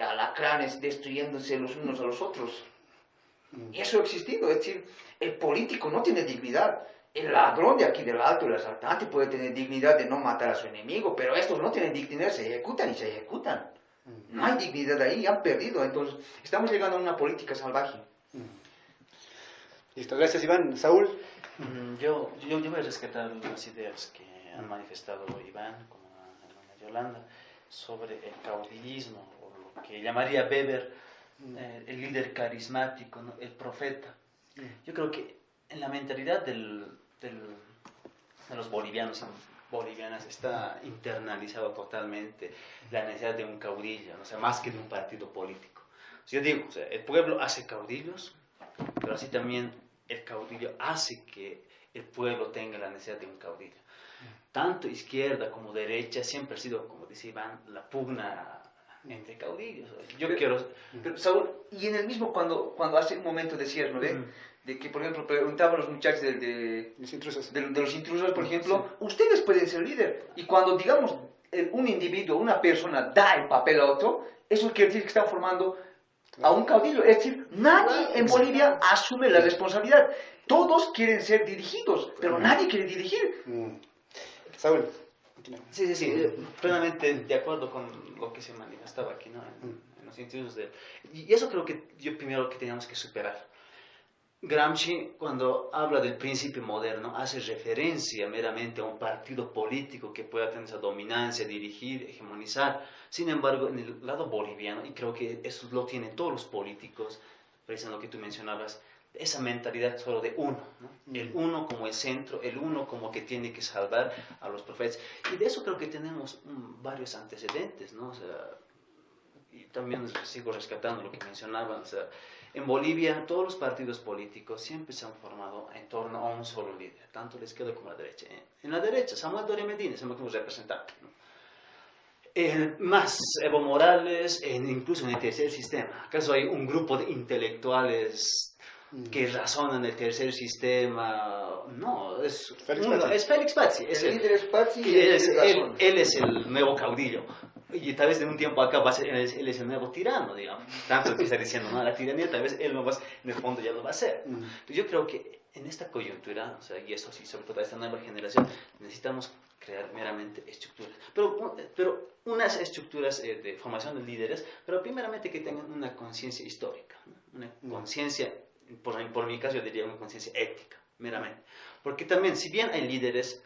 S17: alacranes destruyéndose los unos a los otros. Y eso ha existido, es decir, el político no tiene dignidad. El ladrón de aquí del Alto, el asaltante, puede tener dignidad de no matar a su enemigo, pero estos no tienen dignidad, se ejecutan y se ejecutan. No hay dignidad ahí, han perdido. Entonces, estamos llegando a una política salvaje.
S13: Listo, gracias Iván. Saúl.
S15: Yo voy a rescatar las ideas que han manifestado Iván, como la Yolanda, sobre el caudillismo, o lo que llamaría Weber el líder carismático, ¿no? El profeta. Yo creo que en la mentalidad de los bolivianos y bolivianas está internalizado totalmente la necesidad de un caudillo, ¿no? O sea, más que de un partido político. Yo digo, o sea, el pueblo hace caudillos, pero así también el caudillo hace que el pueblo tenga la necesidad de un caudillo. Tanto izquierda como derecha siempre ha sido, como dice Iván, la pugna entre caudillos.
S17: Pero Saúl, y en el mismo cuando hace un momento decías, ¿no ve? De que, por ejemplo, preguntaban los muchachos de los intrusos, por ejemplo, ustedes pueden ser líder. Y cuando, digamos, un individuo, una persona da el papel a otro, eso quiere decir que están formando a un caudillo. Es decir, nadie en Bolivia asume la responsabilidad. Todos quieren ser dirigidos, pero nadie quiere dirigir.
S13: Saúl.
S15: Sí, plenamente de acuerdo con lo que se manifestaba aquí, ¿no? En los intrusos y eso creo que yo primero que teníamos que superar. Gramsci, cuando habla del principio moderno, hace referencia meramente a un partido político que pueda tener esa dominancia, dirigir, hegemonizar. Sin embargo, en el lado boliviano, y creo que eso lo tienen todos los políticos, precisamente lo que tú mencionabas, esa mentalidad solo de uno, ¿no? El uno como el centro, el uno como que tiene que salvar a los profetas. Y de eso creo que tenemos varios antecedentes, ¿no? O sea, y también sigo rescatando lo que mencionaban, o sea, en Bolivia todos los partidos políticos siempre se han formado en torno a un solo líder, tanto la izquierda como la derecha. En la derecha, Samuel Doria Medina es el máximo representante, ¿no? Más Evo Morales, incluso en el tercer sistema. ¿Acaso hay un grupo de intelectuales que razonan el tercer sistema? No, es Félix Pazzi.
S17: El líder es Pazzi y
S15: él es el nuevo caudillo. Y tal vez de un tiempo acá él es el nuevo tirano, digamos. Tanto que está diciendo, no, la tiranía, tal vez él no va, en el fondo ya lo va a hacer. Entonces yo creo que en esta coyuntura, o sea, y eso sí, sobre todo esta nueva generación, necesitamos crear meramente estructuras. Pero unas estructuras de formación de líderes, pero primeramente que tengan una conciencia histórica, ¿no? Una conciencia, por mi caso yo diría una conciencia ética, meramente. Porque también, si bien hay líderes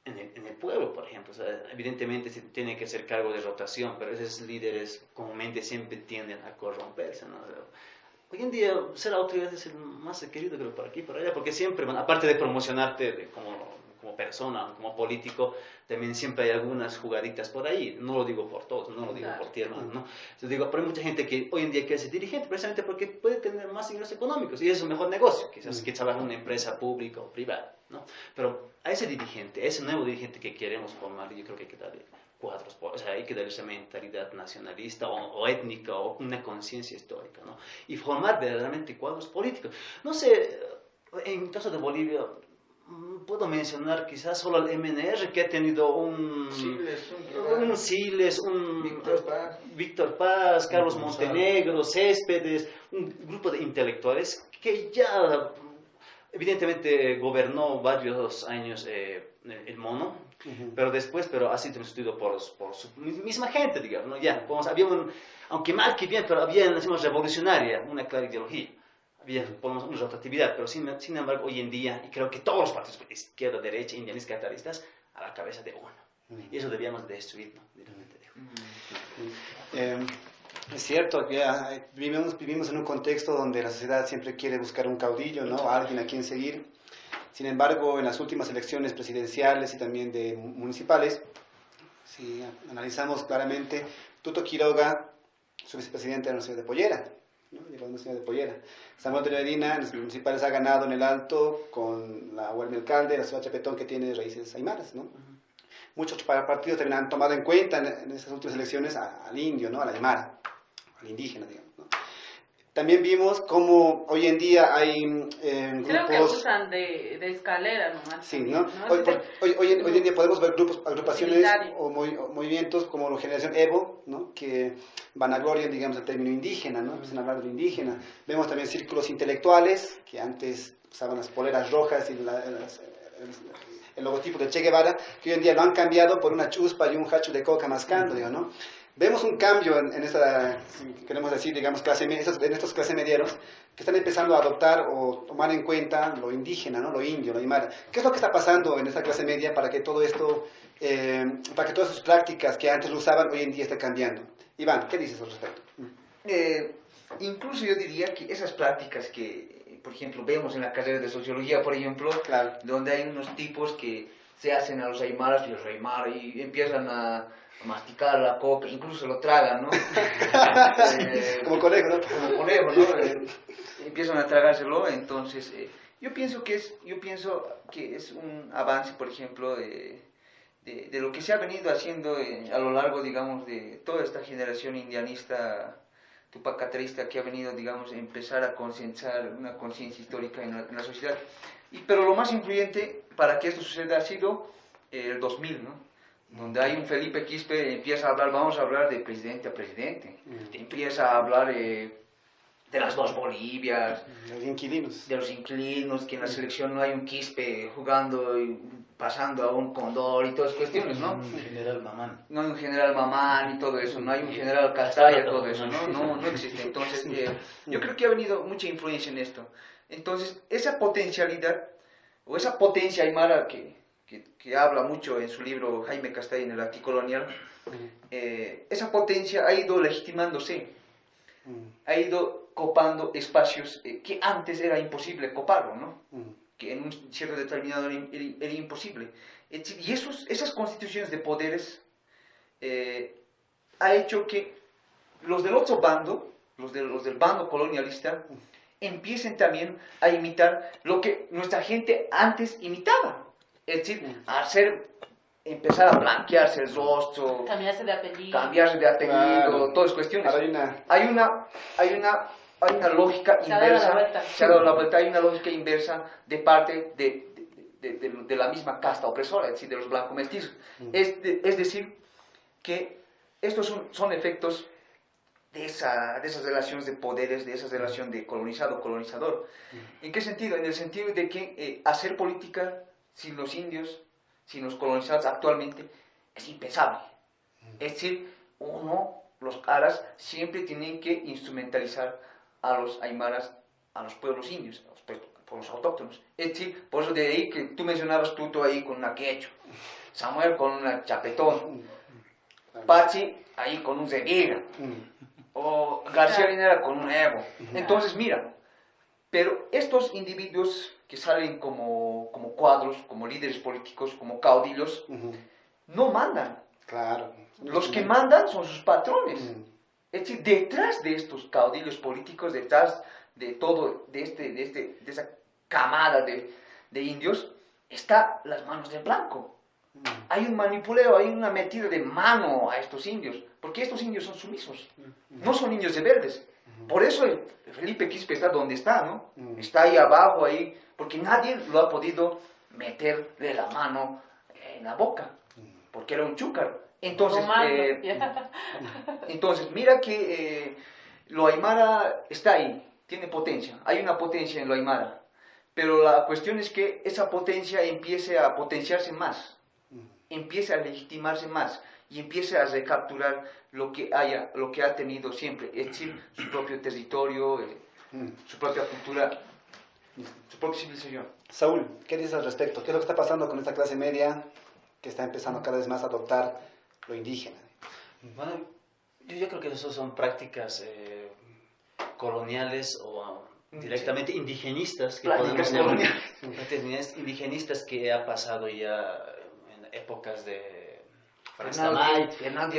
S15: en el pueblo, por ejemplo, o sea, evidentemente se tiene que hacer cargo de rotación, pero esos líderes comúnmente siempre tienden a corromperse, ¿no? O sea, hoy en día ser autoridad es el más querido, creo, por aquí, por allá, porque siempre, bueno, aparte de promocionarte como persona, como político, también siempre hay algunas jugaditas por ahí. No lo digo por todos, no lo digo por ti, hermano, ¿no? Yo digo, pero hay mucha gente que hoy en día quiere ser dirigente precisamente porque puede tener más ingresos económicos y es un mejor negocio, quizás que trabajar en una empresa pública o privada, ¿no? Pero a ese dirigente, a ese nuevo dirigente que queremos formar, yo creo que hay que darle cuadros, o sea, hay que darle esa mentalidad nacionalista o étnica o una conciencia histórica, ¿no? Y formar verdaderamente cuadros políticos. No sé, en el caso de Bolivia, puedo mencionar quizás solo al MNR, que ha tenido un Siles, un Víctor Paz, Carlos Montenegro, Céspedes, un grupo de intelectuales que ya evidentemente gobernó varios años el mono, pero después ha sido sustituido por su misma gente, digamos, ¿no? Ya, había aunque mal que bien, pero había, decimos, revolucionaria, una clara ideología. Había una rotatividad, pero sin embargo hoy en día, y creo que todos los partidos, izquierda, derecha, indianistas, catalanistas, a la cabeza de uno. Y eso debíamos destruirlo, directamente.
S13: Es cierto que vivimos en un contexto donde la sociedad siempre quiere buscar un caudillo, ¿no? Alguien a quien seguir. Sin embargo, en las últimas elecciones presidenciales y también de municipales, si analizamos claramente, Tuto Quiroga, su vicepresidente de la Universidad de Pollera, ¿no? Llegó a la Universidad de Pollera. Samuel Doria Medina en los municipales ha ganado en el Alto con la Huelme Alcalde, la ciudad Chapetón, que tiene raíces aymaras, ¿no? Muchos partidos también han tomado en cuenta en esas últimas elecciones al indio, ¿no? Al aymara, al indígena, digamos, ¿no? También vimos cómo hoy en día hay
S14: Creo que
S13: grupos...
S14: usan de escalera nomás.
S13: Sí, ¿no?
S14: ¿no?
S13: Hoy en día podemos ver grupos, agrupaciones
S14: Militares.
S13: o movimientos como la generación Evo, ¿no? Que vanaglorian, digamos, el término indígena, ¿no? Empiezan a hablar de lo indígena. Vemos también círculos intelectuales que antes usaban las poleras rojas y el logotipo de Che Guevara, que hoy en día lo han cambiado por una chuspa y un hacho de coca mascando, digo, ¿no? Vemos un cambio en esa, queremos decir, digamos, en estos clase medieros, que están empezando a adoptar o tomar en cuenta lo indígena, ¿no? Lo indio, lo aymara. ¿Qué es lo que está pasando en esta clase media para que todo esto, para que todas sus prácticas que antes lo usaban, hoy en día esté cambiando? Iván, ¿qué dices al respecto?
S17: Incluso yo diría que esas prácticas que, por ejemplo, vemos en la carrera de sociología, por ejemplo, donde hay unos tipos que se hacen a los aymaras y los aymaras y empiezan a masticar la coca, incluso se lo tragan, ¿no?
S13: Como conejo, ¿no?
S17: Como conejo, ¿no? Empiezan a tragárselo, entonces yo pienso que es un avance, por ejemplo, de lo que se ha venido haciendo a lo largo, digamos, de toda esta generación indianista, tupacaterista, que ha venido, digamos, a empezar a concientizar una conciencia histórica en la sociedad. Pero lo más influyente para que esto suceda ha sido el 2000, ¿no? Donde hay un Felipe Quispe, empieza a hablar, vamos a hablar de presidente a presidente, empieza a hablar de las dos Bolivias, de los inquilinos, que en la selección no hay un Quispe jugando y pasando a un Condor y todas cuestiones, ¿no?
S15: Un general Mamán.
S17: No hay un general Mamán y todo eso, no hay un general Castalla, todo eso, no existe. Entonces, yo creo que ha venido mucha influencia en esto. Entonces, esa potencialidad, o esa potencia aymara que habla mucho en su libro Jaime Castalla en el Anticolonial, esa potencia ha ido legitimándose, ha ido copando espacios que antes era imposible coparlo, ¿no? Que en un cierto determinado era imposible. Y esas constituciones de poderes ha hecho que los del otro bando, los del bando colonialista, empiecen también a imitar lo que nuestra gente antes imitaba. Es decir, empezar a blanquearse el rostro,
S14: cambiarse de apellido,
S13: claro,
S17: todas cuestiones.
S13: Hay
S17: una lógica inversa, se ha dado la vuelta, hay una lógica inversa de parte de la misma casta opresora, es decir, de los blancos mestizos. Es decir, que estos son efectos de esas relaciones de poderes, de esa relación de colonizado-colonizador. ¿En qué sentido? En el sentido de que hacer política sin los indios, sin los colonizados actualmente, es impensable. Es decir, los aras siempre tienen que instrumentalizar a los aymaras, a los pueblos indios, a los pueblos autóctonos. Es decir, por eso de ahí que tú mencionabas Tuto ahí con una quechua, Samuel con una chapetón, Pachi ahí con un zeguira, o García Linera con un Evo. Entonces, mira, pero estos individuos que salen como cuadros, como líderes políticos, como caudillos, no mandan.
S13: Claro.
S17: Los que mandan son sus patrones. Es decir, detrás de estos caudillos políticos, detrás de todo, de esa camada de indios, está las manos del blanco. Hay un manipuleo, hay una metida de mano a estos indios, porque estos indios son sumisos, no son indios de verdes. Por eso Felipe Quispe está donde está, ¿no? Está ahí abajo, ahí, porque nadie lo ha podido meterle la mano en la boca, porque era un chúcaro. Entonces, mira que lo aymara está ahí, tiene potencia, hay una potencia en lo aymara, pero la cuestión es que esa potencia empiece a potenciarse más, empiece a legitimarse más y empiece a recapturar lo que ha tenido siempre, es decir, su propio territorio, su propia cultura, su propia civilización.
S13: Saúl, ¿qué dices al respecto? ¿Qué es lo que está pasando con esta clase media que está empezando cada vez más a adoptar lo indígena?
S16: Bueno, yo creo que eso son prácticas coloniales o directamente indigenistas que
S17: Prácticas
S16: coloniales, indigenistas que ha pasado ya en épocas de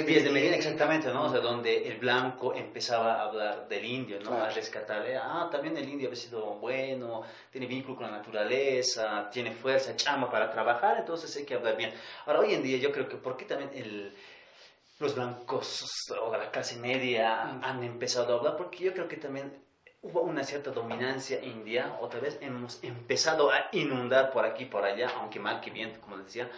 S16: Díaz de Medina, exactamente, ¿no? O sea, donde el blanco empezaba a hablar del indio, ¿no? A rescatarle, también el indio ha sido bueno, tiene vínculo con la naturaleza, tiene fuerza, chama para trabajar, entonces hay que hablar bien. Ahora, hoy en día yo creo que, ¿por qué también los blancos o la clase media han empezado a hablar? Porque yo creo que también hubo una cierta dominancia india, otra vez hemos empezado a inundar por aquí y por allá, aunque mal que bien, como decía,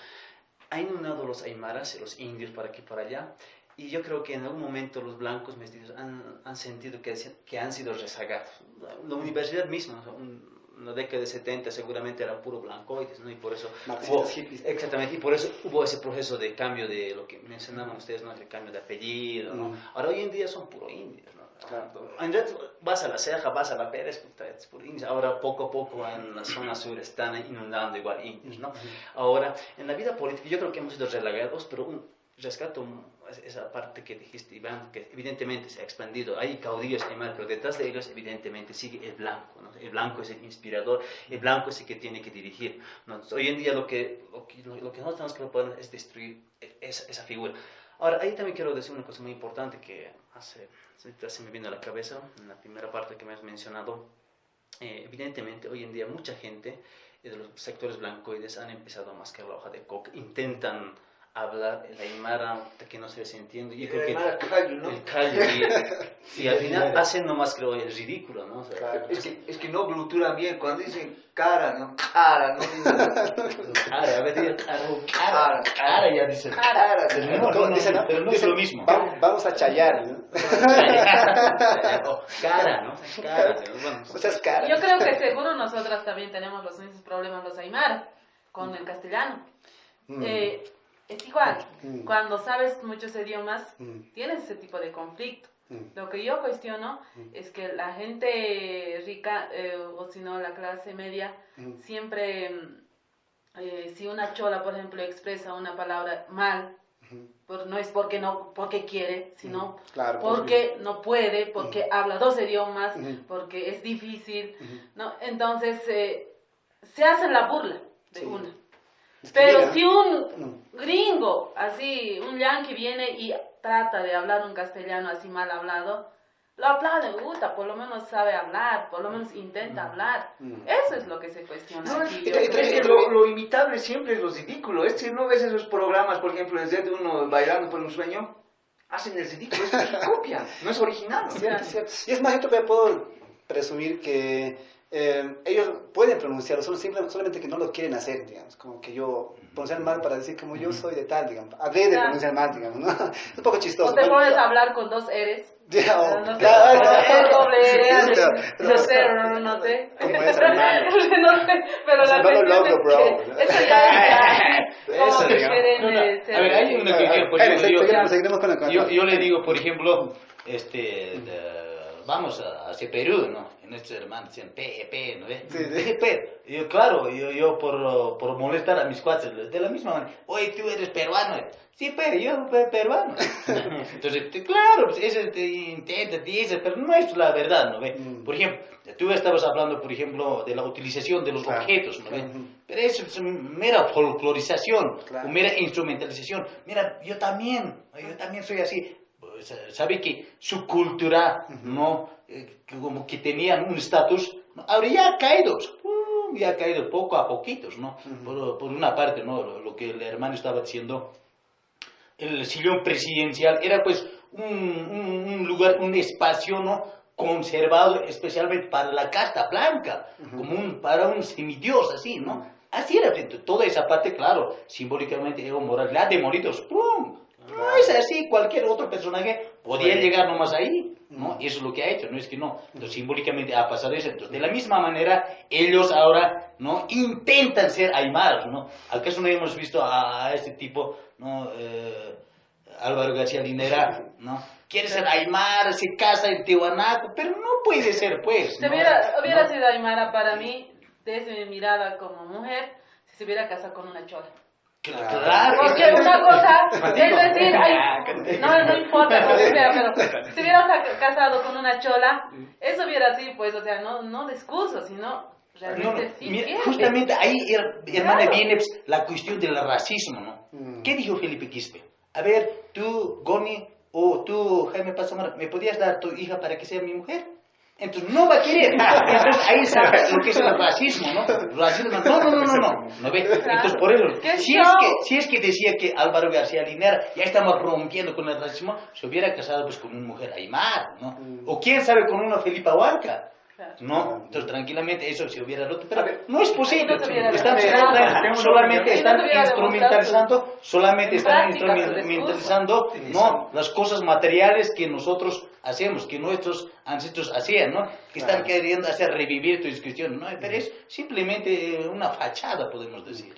S16: ha inundado los aymaras, los indios por aquí y por allá, y yo creo que en algún momento los blancos mestizos han sentido que han sido rezagados. La universidad misma, en la década de 70 seguramente era puro blancoides, ¿no? Y por eso hubo, exactamente, y por eso hubo ese proceso de cambio de lo que mencionaban ustedes, ¿no? El cambio de apellido, ¿no? Ahora hoy en día son puro indios, ¿no? Claro. En realidad, vas a la Ceja, vas a la Pérez, puta, es puro indios. Ahora poco a poco en la zona sur están inundando igual indios, ¿no? Ahora, en la vida política yo creo que hemos sido relagados, pero rescato esa parte que dijiste, Iván, que evidentemente se ha expandido. Hay caudillos aymar, pero detrás de ellos evidentemente sigue el blanco, ¿no? El blanco es el inspirador, el blanco es el que tiene que dirigir, ¿no? Hoy en día lo que nosotros tenemos que proponer es destruir esa figura. Ahora, ahí también quiero decir una cosa muy importante que se me viene a la cabeza en la primera parte que me has mencionado. Evidentemente, hoy en día mucha gente de los sectores blancoides han empezado a mascar la hoja de coca, intentan hablar el aymara que no se les entiende, y creo que el callo, y al final hacen nomás, creo, el ridículo, ¿no? O sea,
S17: claro. Es que no gluturan bien cuando dicen cara, ¿no? Cara, ¿no?
S16: Cara, a veces cara, ya dicen
S17: cara,
S16: pero no es lo mismo.
S13: Vamos a chayar, ¿no?
S16: Cara, ¿no? Cara,
S13: muchas caras.
S14: Yo creo que seguro nosotras también tenemos los mismos problemas los aymara con el castellano. Es igual, cuando sabes muchos idiomas, tienes ese tipo de conflicto. Lo que yo cuestiono es que la gente rica, o si no la clase media, siempre, si una chola, por ejemplo, expresa una palabra mal, no es porque quiere, sino porque no puede, porque habla dos idiomas, porque es difícil, ¿no? Entonces, se hacen la burla de una. Pero si un gringo, así, un yanqui viene y trata de hablar un castellano así mal hablado, lo aplauden, por lo menos sabe hablar, por lo menos intenta hablar. Eso es lo que se cuestiona aquí.
S17: Lo imitable siempre es lo ridículo. ¿No ves esos programas, por ejemplo, desde uno bailando por un sueño? Hacen el ridículo, es copia, no es original.
S13: Y es más, yo todavía puedo presumir que ellos pueden pronunciarlo, solamente que no lo quieren hacer, digamos, como que yo pronunciar mal para decir como yo soy de tal, digamos, de pronunciar mal, digamos, ¿no? Es un poco chistoso.
S14: O te pones a hablar con dos eres.
S13: No
S14: sé.
S13: Como es, hermano.
S14: No sé, pero la cuestión es que eso ya como que quieren ser.
S15: A ver, hay una que, por ejemplo, yo le digo, por ejemplo, vamos hacia Perú, ¿no? Y nuestros hermanos decían P, ¿no ves? Y yo, claro, yo por molestar a mis cuates, de la misma manera, oye, tú eres peruano. Sí, pero yo peruano. Entonces, claro, pues eso te intenta, dice, pero no es la verdad, ¿no ves? Por ejemplo, tú estabas hablando, por ejemplo, de la utilización de los objetos, ¿no ves? Pero eso es mera folclorización, o mera instrumentalización. Mira, yo también soy así. Sabe que su cultura, ¿no? Como que tenían un estatus, ¿no? Ahora ya ha caído poco a poquitos, ¿no? Por una parte, ¿no? Lo que el hermano estaba diciendo, el sillón presidencial era pues un lugar, un espacio, ¿no? Conservado especialmente para la casta blanca, como para un semidios, así, ¿no? Así era, toda esa parte, claro, simbólicamente Evo Morales, la demolidos, ¡pum! No es así, cualquier otro personaje podía llegar nomás ahí, ¿no? Eso es lo que ha hecho, no es que no. Entonces, simbólicamente ha pasado eso. Entonces, de la misma manera, ellos ahora, ¿no? Intentan ser aymaras, ¿no? ¿Acaso no hemos visto a este tipo, ¿no? Álvaro García Linera, ¿no? Quiere ser aymara, se casa en Tiwanaku, pero no puede ser, pues.
S14: ¿no? Hubiera sido aymara para mí, desde mi mirada como mujer, si se hubiera casado con una chola.
S15: Claro.
S14: Porque una cosa es decir, no importa cómo sea, pero si hubiera casado con una chola, eso hubiera sido, pues, o sea, no de excusa, sino realmente sí.
S15: Mira, justamente ahí, hermana, viene la cuestión del racismo, ¿no? ¿Qué dijo Felipe Quispe? A ver, tú, Goni, o tú, Jaime Pasamara, ¿me podías dar tu hija para que sea mi mujer? Entonces no va a querer. Entonces ahí saca lo que es el racismo, ¿no? Racismo, no. ¿no ve? Entonces, por eso, si es que decía que Álvaro García Linera ya estamos rompiendo con el racismo, se hubiera casado pues con una mujer aymara, ¿no? O quién sabe, con una Felipa Huarca. No, entonces tranquilamente eso se hubiera roto, pero no es posible. Solamente están instrumentalizando, ¿no?, las cosas materiales que nosotros hacemos, que nuestros ancestros hacían, ¿no? Que están queriendo hacer revivir tu inscripción, ¿no? Pero es simplemente una fachada, podemos decir.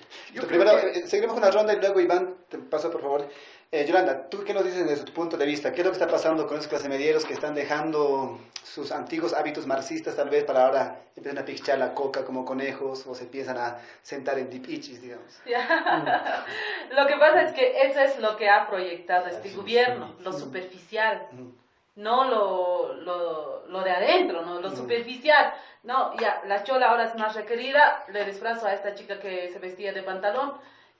S13: Primero, seguiremos con la ronda y luego, Iván, te paso por favor. Yolanda, ¿tú qué nos dices desde tu punto de vista? ¿Qué es lo que está pasando con esos clasemedieros que están dejando sus antiguos hábitos marxistas tal vez para ahora empiezan a pichar la coca como conejos o se empiezan a sentar en dipichis, digamos?
S14: Lo que pasa es que eso es lo que ha proyectado este gobierno, lo superficial, no lo de adentro, no lo superficial. No, ya, la chola ahora es más requerida, le disfrazo a esta chica que se vestía de pantalón,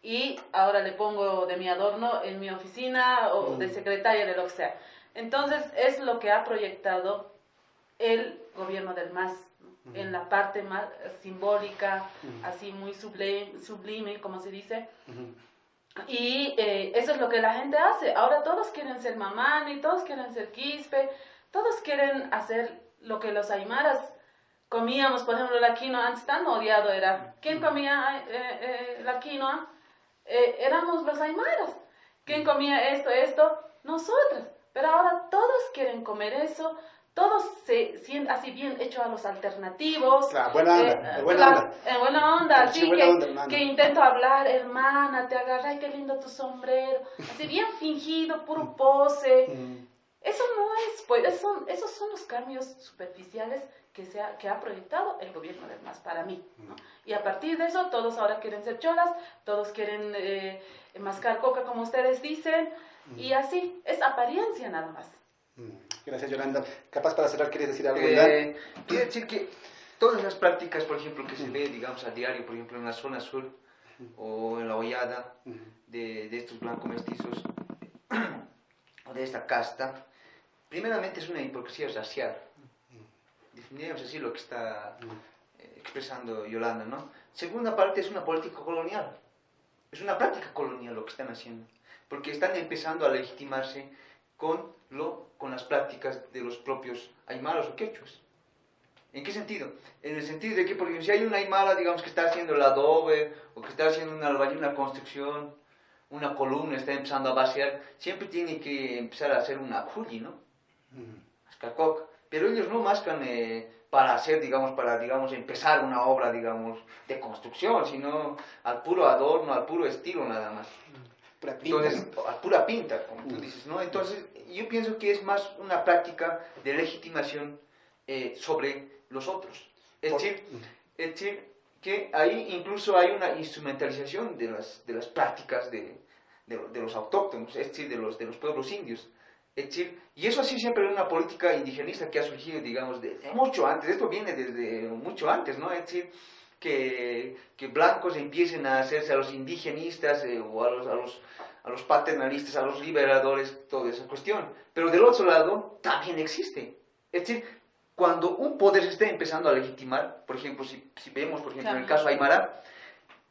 S14: y ahora le pongo de mi adorno en mi oficina o de secretaria, de lo que sea. Entonces, es lo que ha proyectado el gobierno del MAS, ¿no? En la parte más simbólica, así muy sublime, como se dice. Y eso es lo que la gente hace. Ahora todos quieren ser mamani, todos quieren ser quispe, todos quieren hacer lo que los aymaras comíamos. Por ejemplo, la quinoa, antes tan odiado era. ¿Quién comía la quinoa? Éramos los aymaras. ¿Quién comía esto? Nosotras. Pero ahora todos quieren comer eso, todos se sienten así bien hechos a los alternativos.
S13: Claro, buena onda, buena onda.
S14: Buena onda, así
S13: onda,
S14: que intento hablar, hermana, te agarra, ay, qué lindo tu sombrero. Así bien fingido, puro pose. Eso no es, pues, esos son los cambios superficiales que ha proyectado el gobierno del MAS para mí, ¿no? Y a partir de eso, todos ahora quieren ser cholas, todos quieren mascar coca, como ustedes dicen, y así, es apariencia nada más.
S13: Gracias, Yolanda. Capaz para cerrar, ¿quieres decir algo?
S17: Quiero decir que todas las prácticas, por ejemplo, que se ve, digamos, a diario, por ejemplo, en la zona sur, o en la hollada de estos blancos mestizos, o de esta casta, primeramente es una hipocresía racial. Definiríamos así lo que está expresando Yolanda, ¿no? Segunda parte, es una política colonial. Es una práctica colonial lo que están haciendo. Porque están empezando a legitimarse con las prácticas de los propios aymaras o quechuas. ¿En qué sentido? En el sentido de que, por ejemplo, si hay una aymara, digamos, que está haciendo el adobe, o que está haciendo una construcción, una columna, está empezando a vaciar, siempre tiene que empezar a hacer una juli, ¿no? Mascar coca. Pero ellos no mascan para hacer, digamos, empezar una obra, digamos, de construcción, sino al puro adorno, al puro estilo nada más. Entonces, a pura pinta, como tú dices, ¿no? Entonces, yo pienso que es más una práctica de legitimación sobre los otros. Es decir, que ahí incluso hay una instrumentalización de las prácticas de los autóctonos, es decir, de los pueblos indios. Es decir, y eso así siempre es una política indigenista que ha surgido, digamos, de mucho antes. Esto viene desde mucho antes, ¿no? Es decir, que blancos empiecen a hacerse a los indigenistas o a los paternalistas, a los liberadores, toda esa cuestión. Pero del otro lado también existe. Es decir, cuando un poder se está empezando a legitimar, por ejemplo, si vemos, por ejemplo, en el caso Aymara,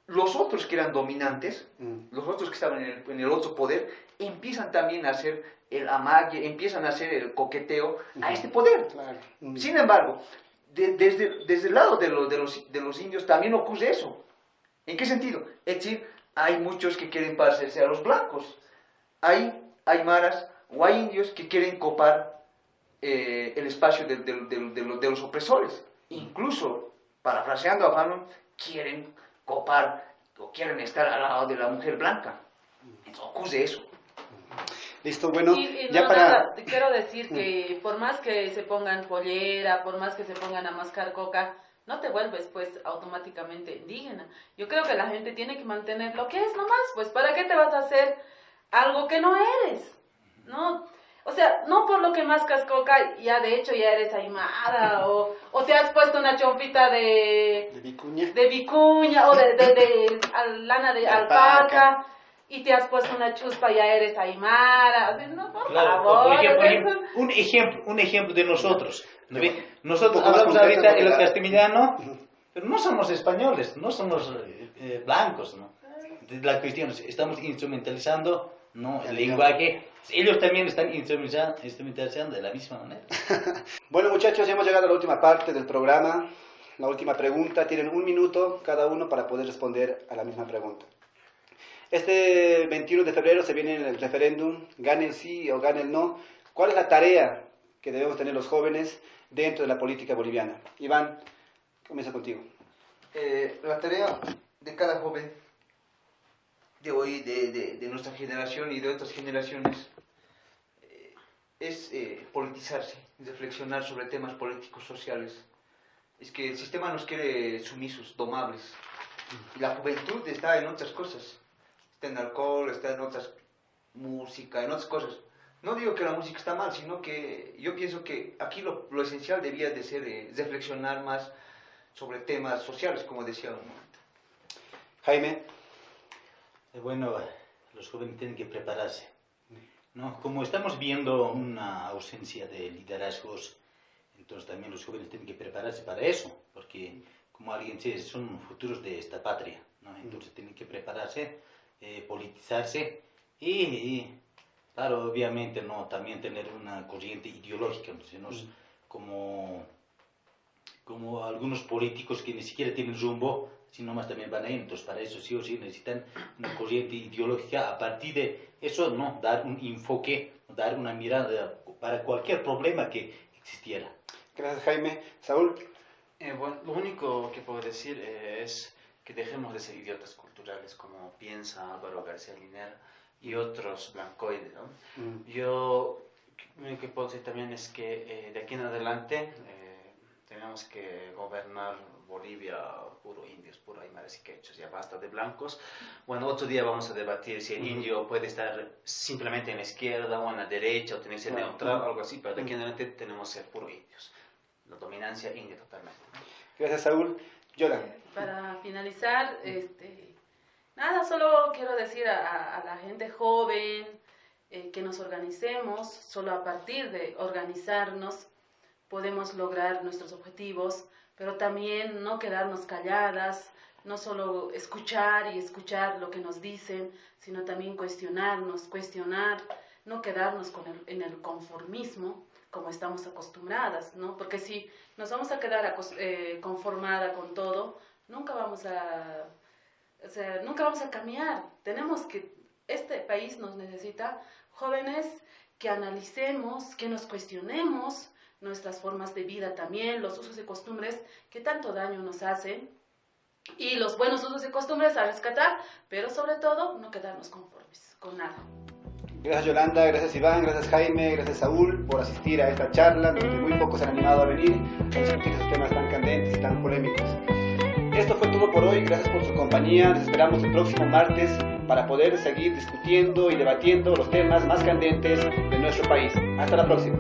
S17: los otros que eran dominantes, los otros que estaban en el otro poder, empiezan también a hacer el amague, empiezan a hacer el coqueteo a este poder. Sin embargo, desde el lado de los indios también ocurre eso. ¿En qué sentido? Es decir, hay muchos que quieren parecerse a los blancos. Hay aymaras o hay indios que quieren copar el espacio de los opresores. Incluso, parafraseando a Fanon, quieren copar o quieren estar al lado de la mujer blanca. Entonces ocurre eso.
S13: Listo, bueno,
S14: ya para... Te quiero decir que por más que se pongan pollera, por más que se pongan a mascar coca, no te vuelves pues automáticamente indígena. Yo creo que la gente tiene que mantener lo que es nomás, pues ¿para qué te vas a hacer algo que no eres? ¿No? O sea, no por lo que mascas coca, ya de hecho ya eres aymara, o te has puesto una chompita de vicuña, o de lana de alpaca, y te has puesto una chuspa, ya eres aymara. No, por favor.
S15: Por ejemplo, un ejemplo de nosotros. ¿No? Nosotros hablamos ahorita el castellano, pero no somos españoles, no somos blancos, ¿no? La cuestión es, estamos instrumentalizando, ¿no?, el lenguaje. Ellos también están instrumentalizando de la misma manera.
S13: Bueno, muchachos, ya hemos llegado a la última parte del programa. La última pregunta. Tienen 1 minuto cada uno para poder responder a la misma pregunta. Este 21 de febrero se viene el referéndum, gane el sí o gane el no. ¿Cuál es la tarea que debemos tener los jóvenes dentro de la política boliviana? Iván, comienza contigo.
S17: La tarea de cada joven de hoy, de nuestra generación y de otras generaciones, es politizarse, reflexionar sobre temas políticos, sociales. Es que el sistema nos quiere sumisos, domables. Y la juventud está en otras cosas. Está en alcohol, está en otras música, en otras cosas. No digo que la música está mal, sino que yo pienso que aquí lo esencial debía de ser reflexionar más sobre temas sociales, como decía un momento.
S13: Jaime.
S15: Bueno, los jóvenes tienen que prepararse, ¿no? Como estamos viendo una ausencia de liderazgos, entonces también los jóvenes tienen que prepararse para eso, porque como alguien dice, son futuros de esta patria, ¿no? Entonces tienen que prepararse, politizarse y claro, obviamente, ¿no?, también tener una corriente ideológica, entonces, como algunos políticos que ni siquiera tienen rumbo, sino más también van a ir. Entonces, para eso sí o sí necesitan una corriente ideológica. A partir de eso, no dar un enfoque, dar una mirada para cualquier problema que existiera.
S13: Gracias, Jaime. Saúl.
S18: Bueno, lo único que puedo decir es que dejemos de ser idiotas culturales, como piensa Álvaro García Linera y otros blancoides, ¿no? Yo lo que puedo decir también es que de aquí en adelante tenemos que gobernar Bolivia puro indios, puro aymaras y quechos, ya basta de blancos. Bueno, otro día vamos a debatir si el indio puede estar simplemente en la izquierda o en la derecha o tener que ser neutral, algo así, pero de aquí en adelante tenemos que ser puro indios. La dominancia india totalmente.
S13: Gracias, Saúl. Yola.
S14: Para finalizar, nada, solo quiero decir a la gente joven que nos organicemos. Solo a partir de organizarnos podemos lograr nuestros objetivos, pero también no quedarnos calladas, no solo escuchar y escuchar lo que nos dicen, sino también cuestionarnos, no quedarnos en el conformismo como estamos acostumbradas, ¿no? Porque si nos vamos a quedar conformada con todo, nunca vamos a cambiar. Este país nos necesita jóvenes que analicemos, que nos cuestionemos nuestras formas de vida también, los usos y costumbres que tanto daño nos hacen, y los buenos usos y costumbres a rescatar, pero sobre todo no quedarnos conformes con nada.
S13: Gracias, Yolanda, gracias, Iván, gracias, Jaime, gracias, Saúl, por asistir a esta charla, donde muy pocos se han animado a venir a discutir estos temas tan candentes y tan polémicos. Esto fue todo por hoy, gracias por su compañía, les esperamos el próximo martes para poder seguir discutiendo y debatiendo los temas más candentes de nuestro país. Hasta la próxima.